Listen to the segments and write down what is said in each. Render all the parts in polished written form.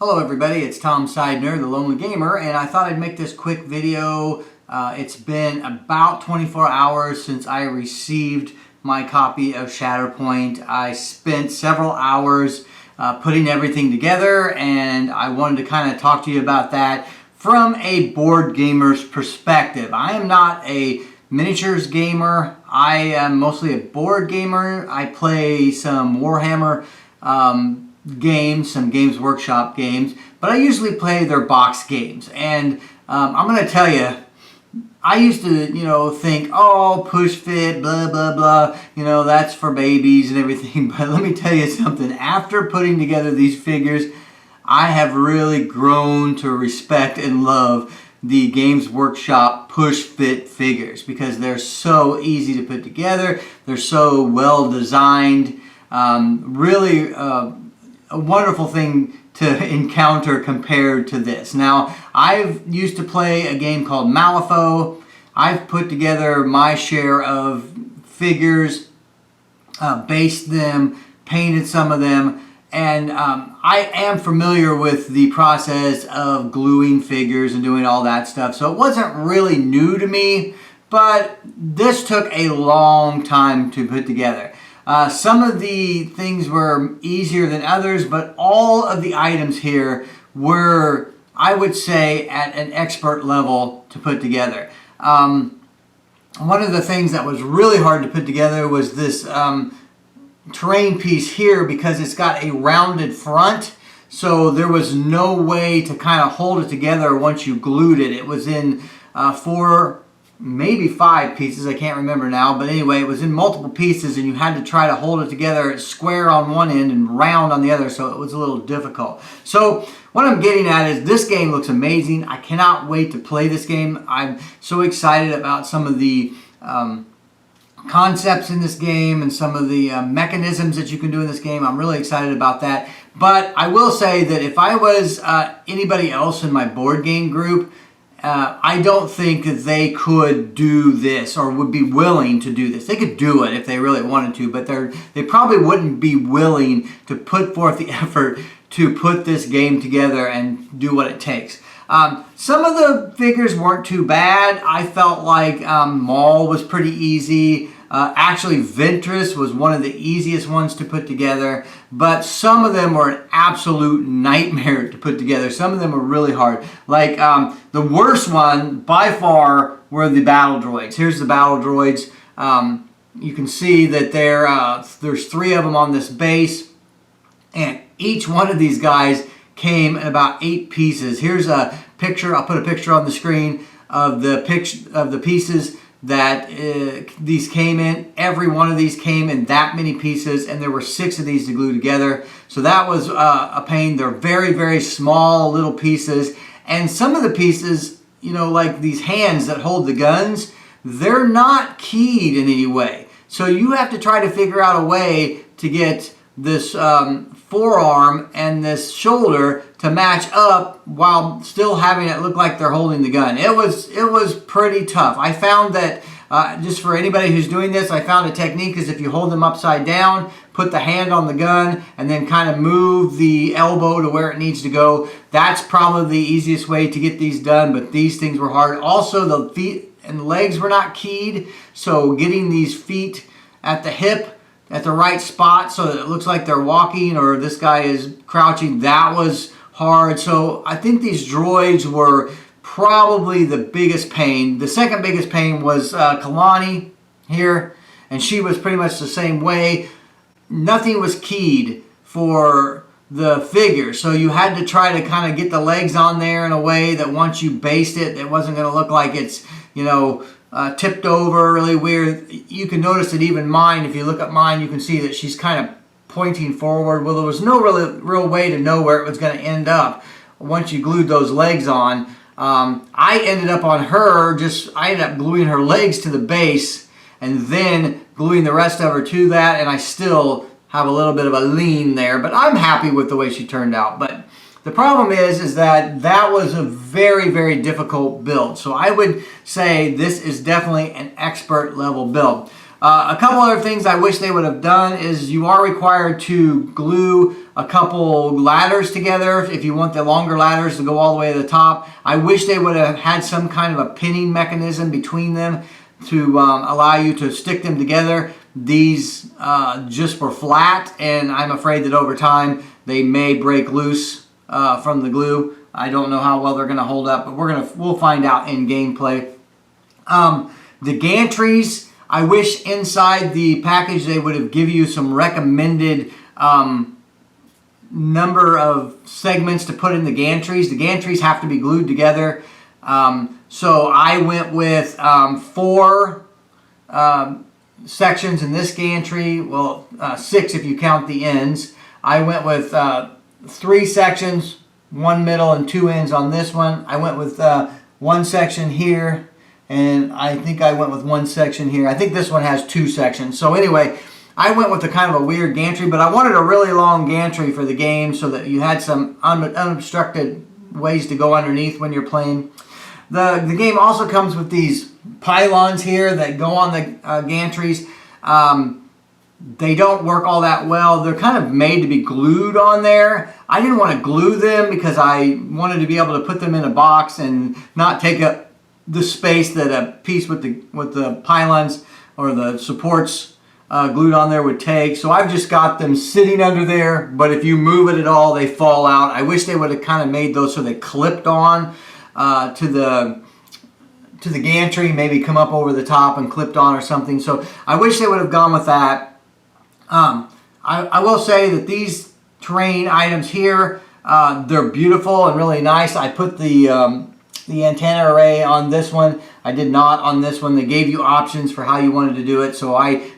Hello everybody, it's Tom Seidner, the Lonely Gamer, and I thought I'd make this quick video. It's been about 24 hours since I received my copy of Shatterpoint. I spent several hours putting everything together, and I wanted to kind of talk to you about that from a board gamer's perspective. I am not a miniatures gamer. I am mostly a board gamer. I play some Warhammer games, some Games Workshop games, but I usually play their box games. And I'm going to tell you, I used to, think, oh, push fit, blah, blah, blah, that's for babies and everything. But let me tell you something. After putting together these figures, I have really grown to respect and love the Games Workshop push fit figures because they're so easy to put together. They're so well designed. Really a wonderful thing to encounter compared to this. Now, I've used to play a game called Malifaux. I've put together my share of figures, based them, painted some of them, and I am familiar with the process of gluing figures and doing all that stuff. So it wasn't really new to me, but this took a long time to put together. Some of the things were easier than others, but all of the items here were, I would say, at an expert level to put together. One of the things that was really hard to put together was this terrain piece here because it's got a rounded front, so there was no way to kind of hold it together once you glued it. It was in 4, maybe 5 pieces, I can't remember now, but anyway, it was in multiple pieces and you had to try to hold it together square on one end and round on the other, so it was a little difficult. So what I'm getting at is this game looks amazing. I cannot wait to play this game. I'm so excited about some of the concepts in this game and some of the mechanisms that you can do in this game. I'm really excited about that. But I will say that if I was anybody else in my board game group, I don't think that they could do this or would be willing to do this. They could do it if they really wanted to, but they probably wouldn't be willing to put forth the effort to put this game together and do what it takes. Some of the figures weren't too bad. I felt like Maul was pretty easy. Actually, Ventress was one of the easiest ones to put together, but some of them were an absolute nightmare to put together. Some of them were really hard. Like the worst one by far were the battle droids. Here's the battle droids. You can see that there's 3 of them on this base, and each one of these guys came in about 8 pieces. Here's a picture. I'll put a picture on the screen of the pieces that these came in. Every one of these came in that many pieces, and there were 6 of these to glue together. So that was a pain. They're very, very small little pieces, and some of the pieces, like these hands that hold the guns, they're not keyed in any way. So you have to try to figure out a way to get this forearm and this shoulder to match up while still having it look like they're holding the gun. It was pretty tough. I found that just for anybody who's doing this, I found a technique is if you hold them upside down, put the hand on the gun, and then kind of move the elbow to where it needs to go. That's probably the easiest way to get these done, but these things were hard. Also, the feet and legs were not keyed, so getting these feet at the hip at the right spot so that it looks like they're walking or this guy is crouching, that was hard. So I think these droids were probably the biggest pain. The second biggest pain was Kalani here, and she was pretty much the same way. Nothing was keyed for the figure, so you had to try to kind of get the legs on there in a way that once you based it, it wasn't going to look like it's, tipped over really weird. You can notice that even mine, if you look at mine, you can see that she's kind of pointing forward. Well, there was no real way to know where it was going to end up once you glued those legs on. I ended up on her, I ended up gluing her legs to the base and then gluing the rest of her to that, and I still have a little bit of a lean there, but I'm happy with the way she turned out. But the problem is that was a very, very difficult build. So I would say this is definitely an expert level build. A couple other things I wish they would have done is you are required to glue a couple ladders together if you want the longer ladders to go all the way to the top. I wish they would have had some kind of a pinning mechanism between them to allow you to stick them together. These just were flat, and I'm afraid that over time they may break loose from the glue. I don't know how well they're going to hold up, but we'll find out in gameplay. The gantries, I wish inside the package they would have given you some recommended number of segments to put in the gantries. The gantries have to be glued together. So I went with 4 sections in this gantry. Well, 6 if you count the ends. I went with 3 sections, 1 middle and 2 ends on this one. I went with 1 section here, and I think I went with 1 section here. I think this one has 2 sections. So anyway, I went with a kind of a weird gantry, but I wanted a really long gantry for the game so that you had some unobstructed ways to go underneath when you're playing. The game also comes with these pylons here that go on the gantries. They don't work all that well. They're kind of made to be glued on there. I didn't want to glue them because I wanted to be able to put them in a box and not take up the space that a piece with the pylons or the supports glued on there would take. So I've just got them sitting under there, but if you move it at all, they fall out. I wish they would have kind of made those so they clipped on to the gantry, maybe come up over the top and clipped on or something. So I wish they would have gone with that. I will say that these terrain items here, they're beautiful and really nice. I put the antenna array on this one. I did not on this one. They gave you options for how you wanted to do it, so I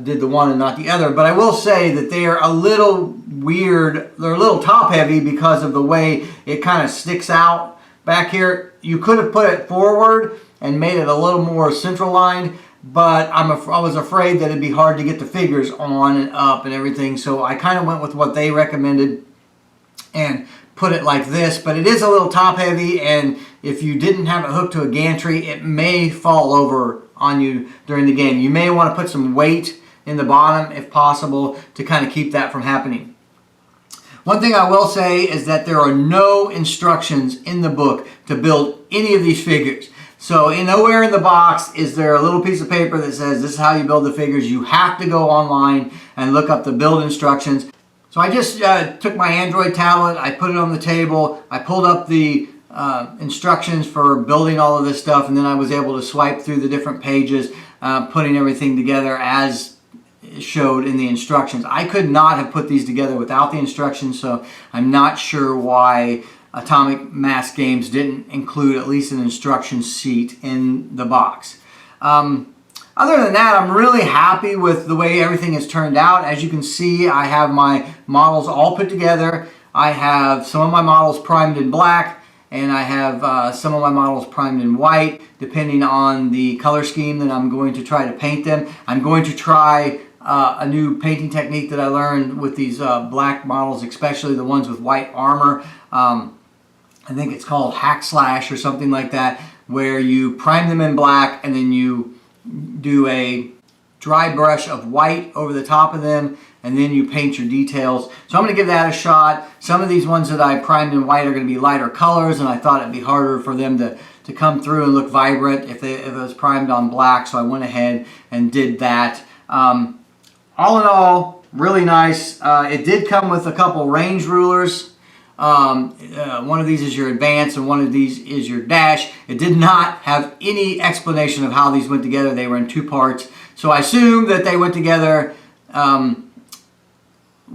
did the one and not the other. But I will say that they are a little weird. They're a little top heavy because of the way it kind of sticks out back here. You could have put it forward and made it a little more central lined, but I was afraid that it'd be hard to get the figures on and up and everything, so I kind of went with what they recommended and put it like this. But it is a little top heavy, and if you didn't have it hooked to a gantry, it may fall over on you during the game. You may want to put some weight in the bottom if possible to kind of keep that from happening. One thing I will say is that there are no instructions in the book to build any of these figures. So nowhere in the box is there a little piece of paper that says this is how you build the figures. You have to go online and look up the build instructions. So I just took my Android tablet, I put it on the table, I pulled up the instructions for building all of this stuff, and then I was able to swipe through the different pages, putting everything together as showed in the instructions. I could not have put these together without the instructions, so I'm not sure why Atomic Mass Games didn't include at least an instruction sheet in the box. Other than that, I'm really happy with the way everything has turned out. As you can see, I have my models all put together. I have some of my models primed in black, and I have some of my models primed in white, depending on the color scheme that I'm going to try to paint them. I'm going to try a new painting technique that I learned with these black models, especially the ones with white armor. I think it's called hack slash or something like that, where you prime them in black and then you do a dry brush of white over the top of them, and then you paint your details. So I'm going to give that a shot. Some of these ones that I primed in white are going to be lighter colors, and I thought it'd be harder for them to come through and look vibrant if it was primed on black, so I went ahead and did that. All in all, really nice. It did come with a couple range rulers. One of these is your advance and one of these is your dash. It did not have any explanation of how these went together. They were in 2 parts. So I assume that they went together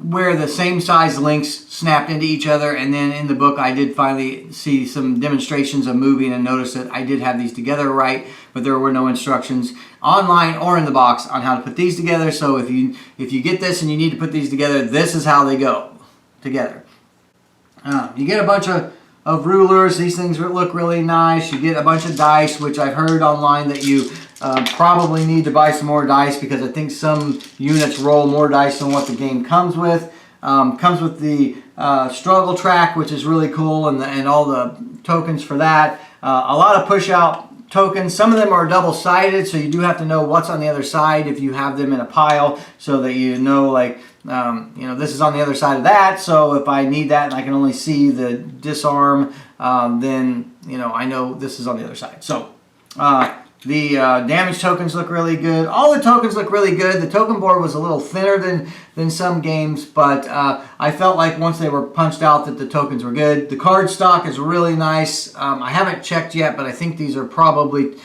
where the same size links snapped into each other, and then in the book I did finally see some demonstrations of moving and notice that I did have these together right, but there were no instructions online or in the box on how to put these together. So if you get this and you need to put these together, this is how they go together. You get a bunch of rulers. These things look really nice. You get a bunch of dice, which I've heard online that you probably need to buy some more dice because I think some units roll more dice than what the game comes with. Comes with the struggle track, which is really cool, and all the tokens for that. A lot of push-out tokens. Some of them are double-sided, so you do have to know what's on the other side if you have them in a pile, so that you know, like, you know, this is on the other side of that, so if I need that and I can only see the disarm, then, you know, I know this is on the other side. So the damage tokens look really good. All the tokens look really good. The token board was a little thinner than some games, but I felt like once they were punched out that the tokens were good. The card stock is really nice. I haven't checked yet, but I think these are probably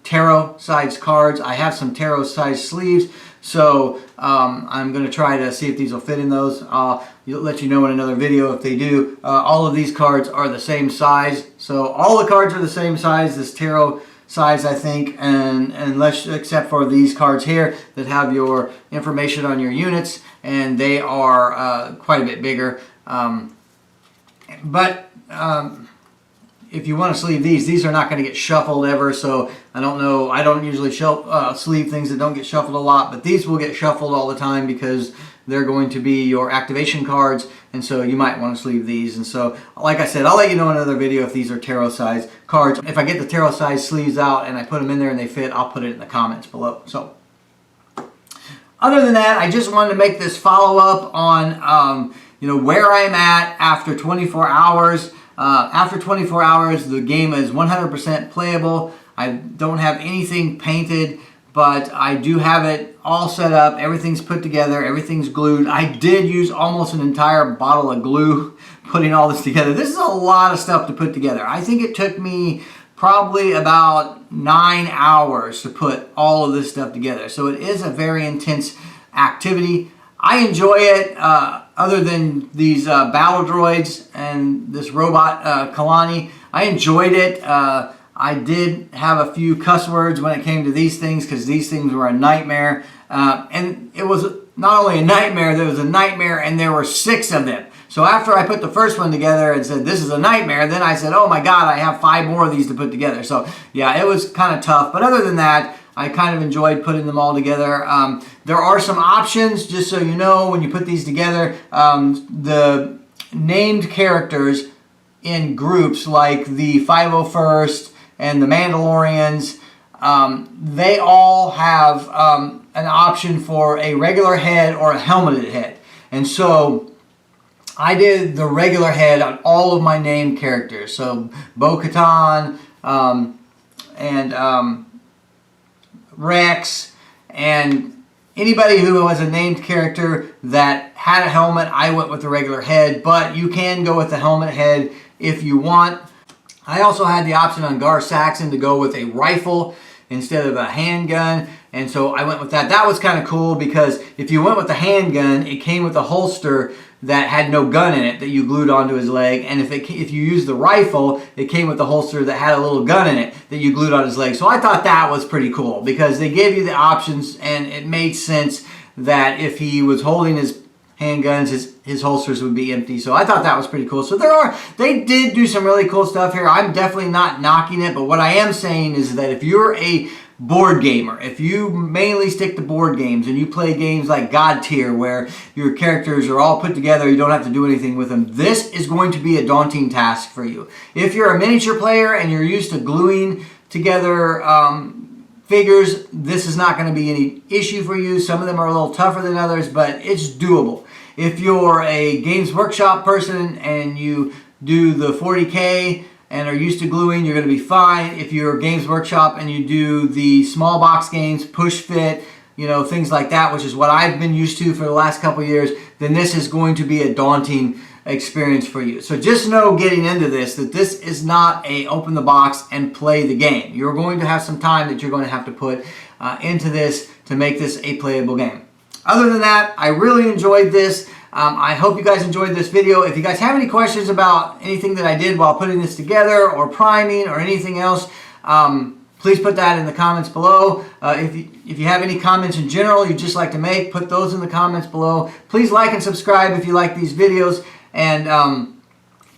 tarot-sized cards. I have some tarot-sized sleeves, so I'm going to try to see if these will fit in those. I'll let you know in another video if they do. All of these cards are the same size, so all the cards are the same size, this tarot size, I think, and unless, except for these cards here that have your information on your units, and they are quite a bit bigger. If you want to sleeve these are not going to get shuffled ever, so I don't know. I don't usually sleeve things that don't get shuffled a lot, but these will get shuffled all the time because they're going to be your activation cards, and so you might want to sleeve these. And so, like I said, I'll let you know in another video if these are tarot size cards. If I get the tarot size sleeves out and I put them in there and they fit, I'll put it in the comments below. So, other than that, I just wanted to make this follow-up on you know, where I'm at after 24 hours. After 24 hours, the game is 100% playable. I don't have anything painted, but I do have it all set up. Everything's put together. Everything's glued. I did use almost an entire bottle of glue putting all this together. This is a lot of stuff to put together. I think it took me probably about 9 hours to put all of this stuff together. So it is a very intense activity. I enjoy it. Other than these battle droids and this robot Kalani, I enjoyed it. I did have a few cuss words when it came to these things because these things were a nightmare. And it was not only a nightmare, there was a nightmare and there were 6 of them. So after I put the first one together and said, this is a nightmare, then I said, oh my God, I have 5 more of these to put together. So yeah, it was kind of tough. But other than that, I kind of enjoyed putting them all together. There are some options, just so you know, when you put these together. The named characters in groups like the 501st and the Mandalorians, they all have an option for a regular head or a helmeted head. And so I did the regular head on all of my named characters. So Bo-Katan and Rex, and anybody who was a named character that had a helmet, I went with the regular head, but you can go with the helmet head if you want. I also had the option on Gar Saxon to go with a rifle instead of a handgun, and so I went with that. That was kind of cool because if you went with the handgun, it came with a holster that had no gun in it that you glued onto his leg, and if you used the rifle, it came with a holster that had a little gun in it that you glued on his leg. So I thought that was pretty cool because they gave you the options, and it made sense that if he was holding his handguns, his holsters would be empty. So I thought that was pretty cool. So they did do some really cool stuff here. I'm definitely not knocking it, but what I am saying is that if you're a board gamer, if you mainly stick to board games and you play games like God Tier where your characters are all put together, you don't have to do anything with them, this is going to be a daunting task for you. If you're a miniature player and you're used to gluing together figures, this is not going to be any issue for you. Some of them are a little tougher than others, but it's doable. If you're a Games Workshop person and you do the 40K and are used to gluing, you're going to be fine. If you're Games Workshop and you do the small box games, push fit, you know, things like that, which is what I've been used to for the last couple of years, then this is going to be a daunting experience for you. So just know getting into this that this is not a open the box and play the game. You're going to have some time that you're going to have to put into this to make this a playable game. Other than that, I really enjoyed this. I hope you guys enjoyed this video. If you guys have any questions about anything that I did while putting this together or priming or anything else, please put that in the comments below. If you have any comments in general you'd just like to make, put those in the comments below. Please like and subscribe if you like these videos. And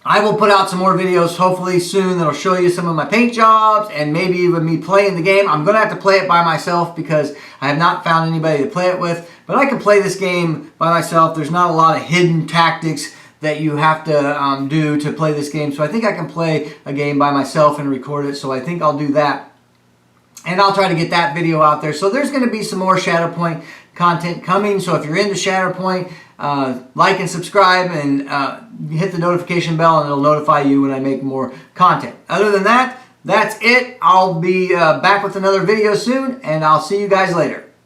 I will put out some more videos hopefully soon that'll show you some of my paint jobs and maybe even me playing the game. I'm going to have to play it by myself because I have not found anybody to play it with. But I can play this game by myself. There's not a lot of hidden tactics that you have to do to play this game. So I think I can play a game by myself and record it. So I think I'll do that. And I'll try to get that video out there. So there's going to be some more Shatterpoint content coming. So if you're into Shatterpoint, like and subscribe, and hit the notification bell, and it'll notify you when I make more content. Other than that, that's it. I'll be back with another video soon, and I'll see you guys later.